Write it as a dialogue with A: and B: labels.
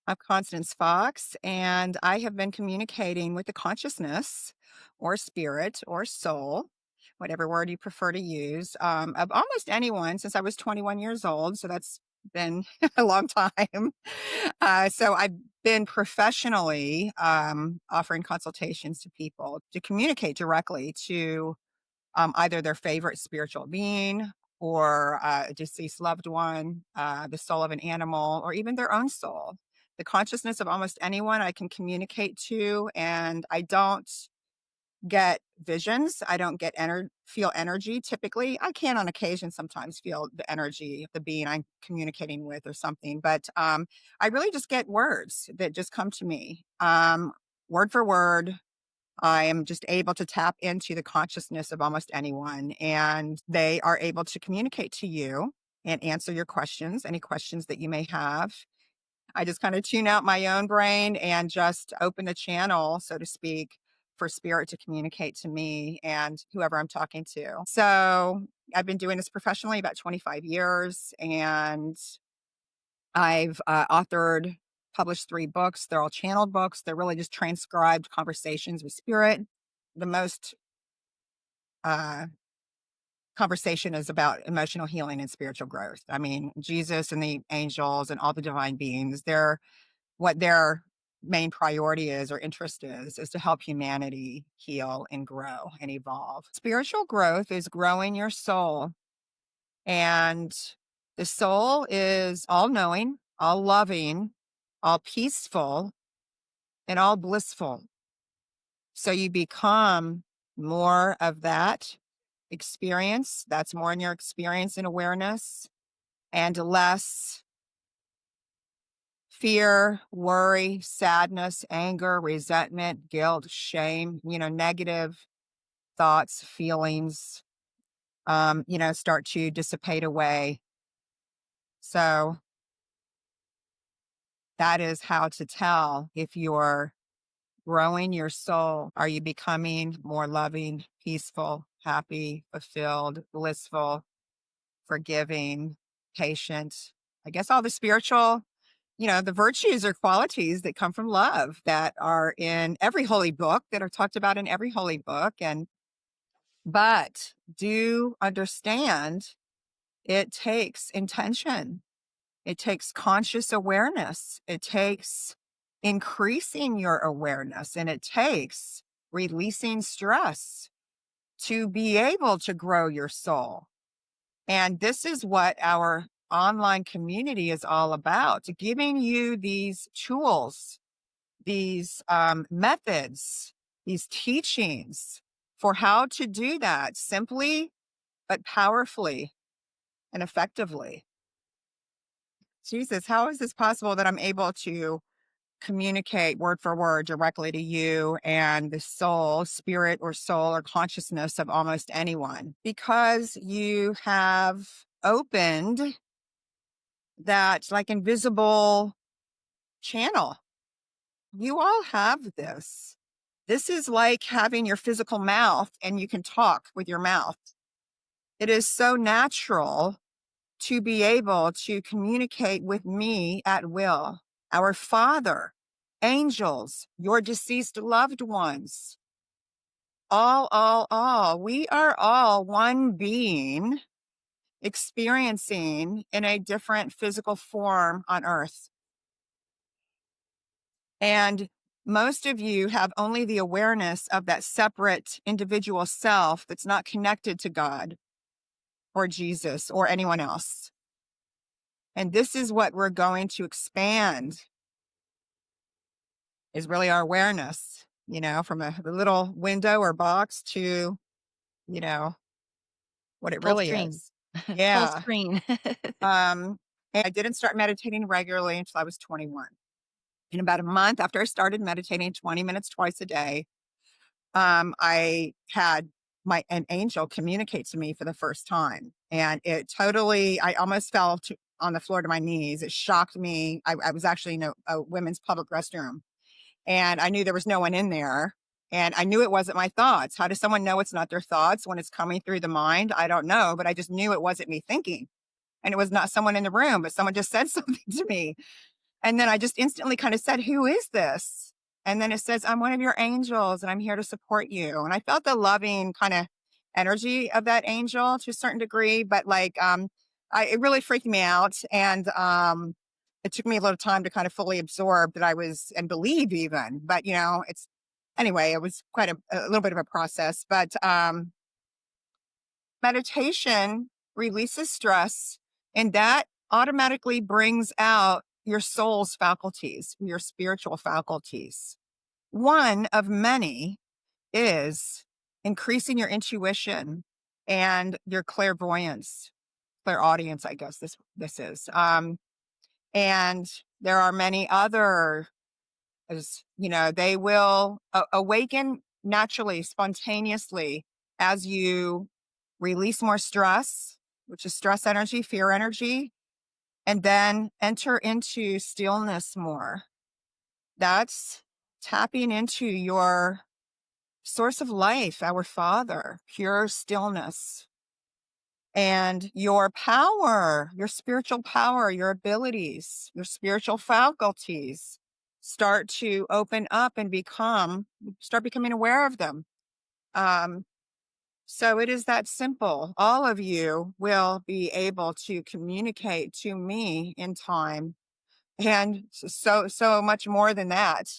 A: I'm Constance Fox, and I have been communicating with the consciousness or spirit or soul, whatever word you prefer to use, of almost anyone since I was 21 years old. So that's been a long time. So I've been professionally offering consultations to people to communicate directly to either their favorite spiritual being or a deceased loved one, the soul of an animal, or even their own soul. The consciousness of almost anyone I can communicate to, and I don't get visions. I don't get feel energy typically. I can on occasion sometimes feel the energy of the being I'm communicating with or something, but I really just get words that just come to me, word for word. I am just able to tap into the consciousness of almost anyone, and they are able to communicate to you and answer your questions, any questions that you may have. I just kind of tune out my own brain and just open the channel, so to speak, for spirit to communicate to me and whoever I'm talking to. So I've been doing this professionally about 25 years, and I've published 3 books. They're all channeled books. They're really just transcribed conversations with spirit. The most uh, conversation is about emotional healing and spiritual growth. I mean, Jesus and the angels and all the divine beings, what their main priority is or interest is to help humanity heal and grow and evolve. Spiritual growth is growing your soul, and the soul is all knowing, all loving, all peaceful, and all blissful. So you become more of that experience. That's more in your experience and awareness, and less fear, worry, sadness, anger, resentment, guilt, shame, negative thoughts, feelings, start to dissipate away. So that is how to tell if you're growing your soul. Are you becoming more loving, peaceful, happy, fulfilled, blissful, forgiving, patient? I guess all the spiritual, the virtues or qualities that come from love that are in every holy book, that are talked about in every holy book. But do understand it takes intention. It takes conscious awareness. It takes increasing your awareness, and it takes releasing stress to be able to grow your soul. And this is what our online community is all about, giving you these tools, these methods, these teachings for how to do that simply, but powerfully and effectively. Jesus, how is this possible that I'm able to communicate word for word directly to you and the soul, spirit or soul or consciousness of almost anyone? Because you have opened that like invisible channel. You all have this. This is like having your physical mouth and you can talk with your mouth. It is so natural to be able to communicate with me at will. Our Father, angels, your deceased loved ones, all. We are all one being experiencing in a different physical form on earth. And most of you have only the awareness of that separate individual self that's not connected to God or Jesus or anyone else. And this is what we're going to expand, is really our awareness, from a little window or box to, you know, what it
B: Full
A: really
B: screen.
A: is.
B: Full
A: Yeah.
B: screen.
A: And I didn't start meditating regularly until I was 21. In about a month after I started meditating 20 minutes twice a day, I had an angel communicate to me for the first time. And I almost fell on the floor to my knees. It shocked me. I was actually in a women's public restroom, and I knew there was no one in there. And I knew it wasn't my thoughts. How does someone know it's not their thoughts when it's coming through the mind? I don't know, but I just knew it wasn't me thinking. And it was not someone in the room, but someone just said something to me. And then I just instantly kind of said, "Who is this?" And then it says, "I'm one of your angels and I'm here to support you." And I felt the loving kind of energy of that angel to a certain degree, but like, it really freaked me out. And, it took me a little time to kind of fully absorb that I was and believe even, but anyway, it was quite a little bit of a process, but, meditation releases stress, and that automatically brings out your soul's faculties, your spiritual faculties. One of many is increasing your intuition and your clairvoyance, clairaudience, I guess this is. And there are many other, they will awaken naturally, spontaneously as you release more stress, which is stress energy, fear energy, and then enter into stillness more. That's tapping into your source of life, our Father, pure stillness, and your power, your spiritual power, your abilities, your spiritual faculties start to open up and start becoming aware of them. Um, So it is that simple. All of you will be able to communicate to me in time, and so much more than that.